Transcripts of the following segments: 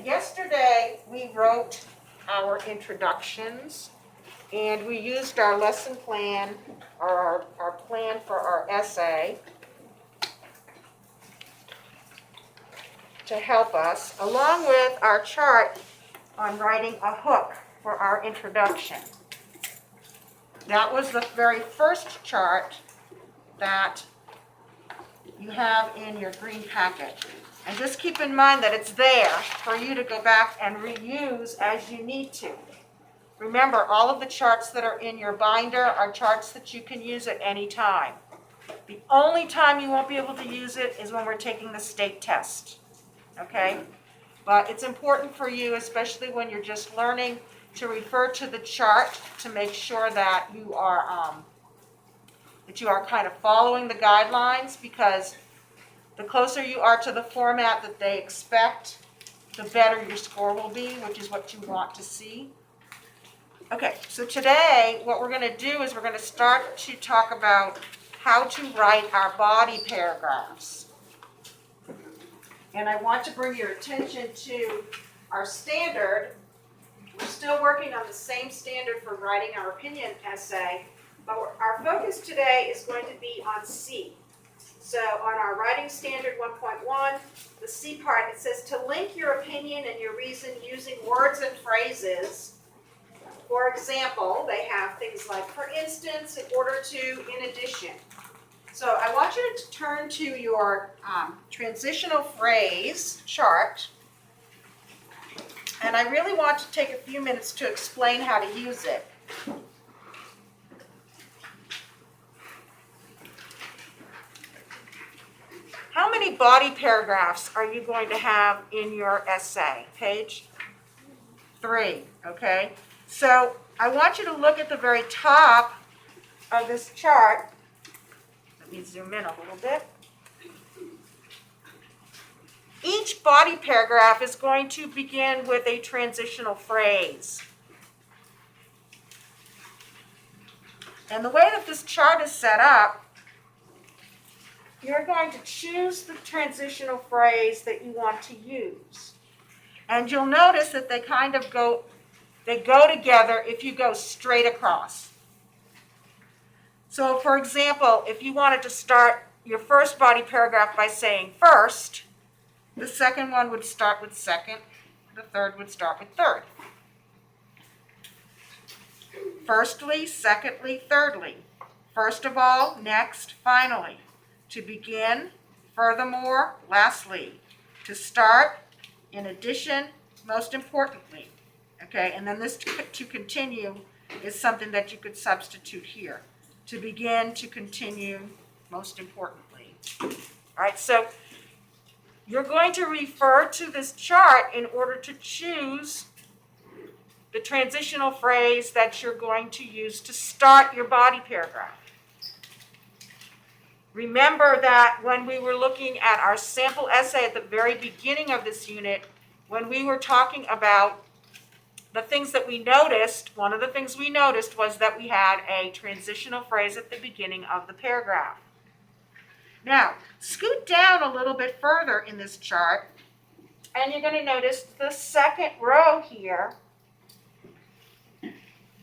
yesterday we wrote our introductions and we used our lesson plan or our plan for our essay to help us, along with our chart on writing a hook for our introduction. That was the very first chart that you have in your green packet. And just keep in mind that it's there for you to go back and reuse as you need to. Remember, all of the charts that are in your binder are charts that you can use at any time. The only time you won't be able to use it is when we're taking the state test. Okay? But it's important for you, especially when you're just learning, to refer to the chart to make sure that you are kind of following the guidelines, because the closer you are to the format that they expect, the better your score will be, which is what you want to see. Okay, so today what we're going to do is we're going to start to talk about how to write our body paragraphs. And I want to bring your attention to our standard. We're still working on the same standard for writing our opinion essay, but our focus today is going to be on C. So on our writing standard 1.1, the C part, it says to link your opinion and your reason using words and phrases. For example, they have things like, for instance, in order to, in addition. So I want you to turn to your transitional phrase chart, and I really want to take a few minutes to explain how to use it. How many body paragraphs are you going to have in your essay? Page 3, okay? So I want you to look at the very top of this chart. Let me zoom in a little bit. Each body paragraph is going to begin with a transitional phrase. And the way that this chart is set up, you're going to choose the transitional phrase that you want to use. And you'll notice that they kind of go together if you go straight across. So for example, if you wanted to start your first body paragraph by saying first, the second one would start with second, the third would start with third. Firstly, secondly, thirdly. First of all, next, finally. To begin, furthermore, lastly. To start, in addition, most importantly. Okay, and then this to continue is something that you could substitute here. To begin, to continue, most importantly. All right, so you're going to refer to this chart in order to choose the transitional phrase that you're going to use to start your body paragraph. Remember that when we were looking at our sample essay at the very beginning of this unit, when we were talking about the things that we noticed, one of the things we noticed was that we had a transitional phrase at the beginning of the paragraph. Now, scoot down a little bit further in this chart, and you're going to notice the second row here.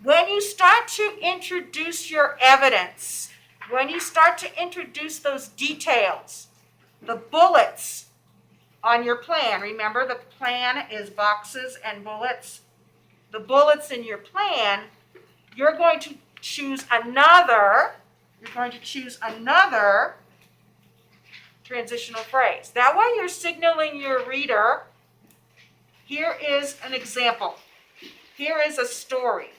When you start to introduce your evidence, when you start to introduce those details, the bullets on your plan, remember the plan is boxes and bullets. The bullets in your plan, you're going to choose another transitional phrase. That way you're signaling your reader, here is an example. Here is a story.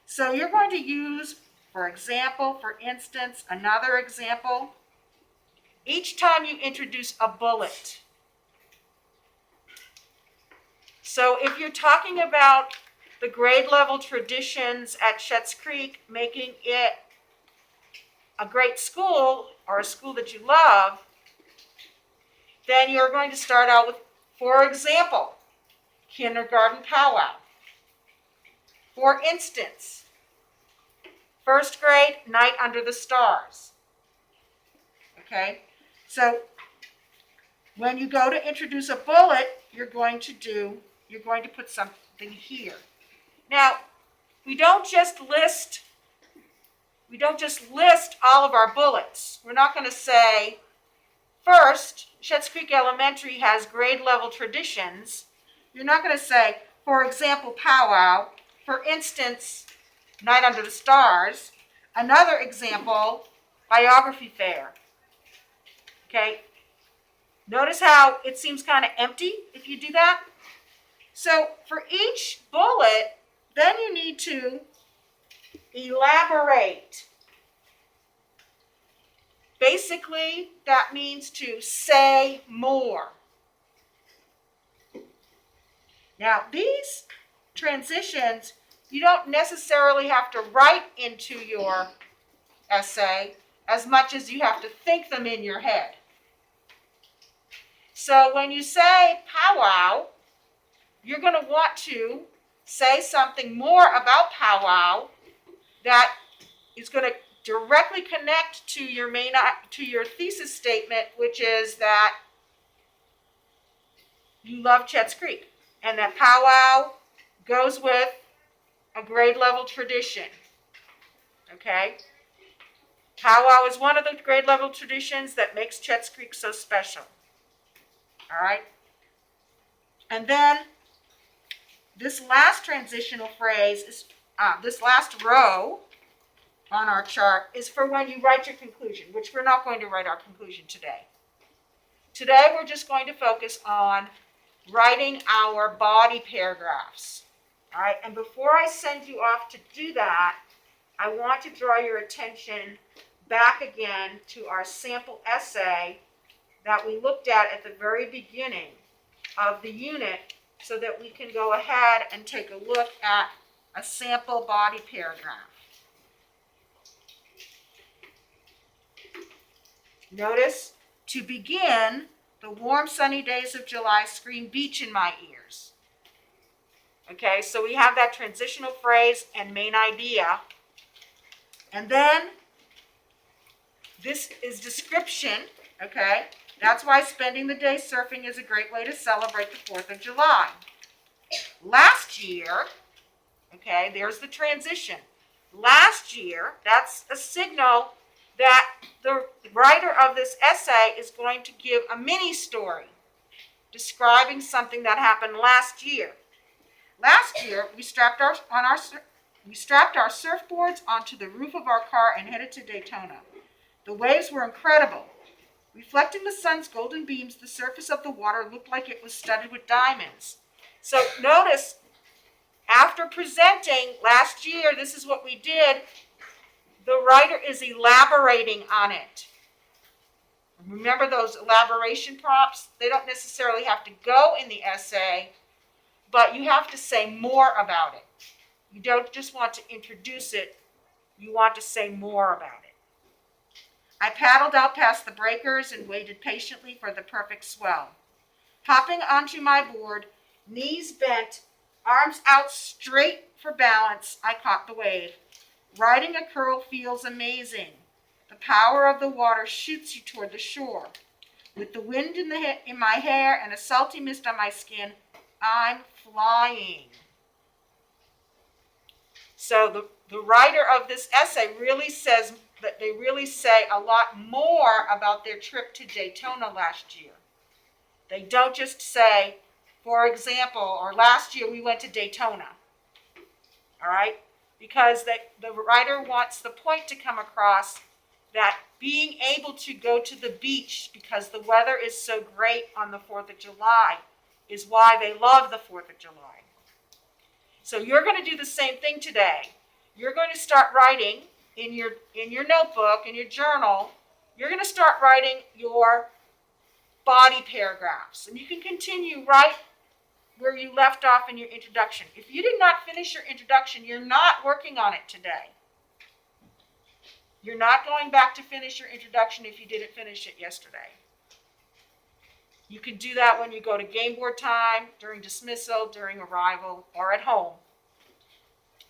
So you're going to use, for example, for instance, another example, each time you introduce a bullet. So if you're talking about the grade level traditions at Shetts Creek, making it a great school or a school that you love, then you're going to start out with, for example, kindergarten powwow. For instance, first grade, night under the stars. Okay? So When you go to introduce a bullet, you're going to put something here. Now, we don't just list all of our bullets. We're not going to say, first, Shetts Creek Elementary has grade level traditions. You're not going to say, for example, powwow. For instance, Night Under the Stars. Another example, biography fair. Okay? Notice how it seems kind of empty if you do that? So for each bullet, then you need to elaborate. Basically, that means to say more. Now, these transitions, you don't necessarily have to write into your essay as much as you have to think them in your head. So when you say powwow, you're going to want to say something more about powwow that is going to directly connect to your thesis statement, which is that you love Shetts Creek and that powwow goes with a grade level tradition. Okay? Powwow is one of the grade level traditions that makes Shetts Creek so special. All right? And then this last transitional phrase is this last row on our chart is for when you write your conclusion, which we're not going to write our conclusion today. Today we're just going to focus on writing our body paragraphs. All right, and before I send you off to do that, I want to draw your attention back again to our sample essay that we looked at the very beginning of the unit so that we can go ahead and take a look at a sample body paragraph. Notice, to begin, the warm sunny days of July scream beach in my ears. Okay, so we have that transitional phrase and main idea. And then this is description, okay? That's why spending the day surfing is a great way to celebrate the 4th of July. Last year, okay, there's the transition. Last year, that's a signal that the writer of this essay is going to give a mini story describing something that happened last year. Last year, we strapped our surfboards onto the roof of our car and headed to Daytona. The waves were incredible. Reflecting the sun's golden beams, the surface of the water looked like it was studded with diamonds. So notice, after presenting last year, this is what we did. The writer is elaborating on it. Remember those elaboration prompts? They don't necessarily have to go in the essay, but you have to say more about it. You don't just want to introduce it, you want to say more about it. I paddled out past the breakers and waited patiently for the perfect swell. Hopping onto my board, knees bent, arms out straight for balance, I caught the wave. Riding a curl feels amazing. The power of the water shoots you toward the shore. With the wind in my hair and a salty mist on my skin, I'm flying. So the writer of this essay really says that they really say a lot more about their trip to Daytona last year. They don't just say, for example, or last year we went to Daytona. All right? Because the writer wants the point to come across that being able to go to the beach because the weather is so great on the 4th of July is why they love the 4th of July. So you're going to do the same thing today. You're going to start writing in your notebook, in your journal, you're going to start writing your body paragraphs. And you can continue right where you left off in your introduction. If you did not finish your introduction, you're not working on it today. You're not going back to finish your introduction if you didn't finish it yesterday. You can do that when you go to game board time, during dismissal, during arrival, or at home.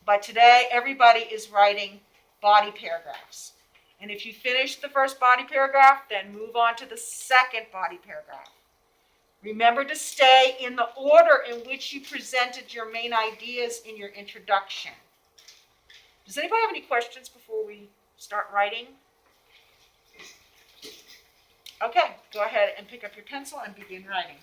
But today, everybody is writing body paragraphs. And if you finish the first body paragraph, then move on to the second body paragraph. Remember to stay in the order in which you presented your main ideas in your introduction. Does anybody have any questions before we start writing? Okay, go ahead and pick up your pencil and begin writing.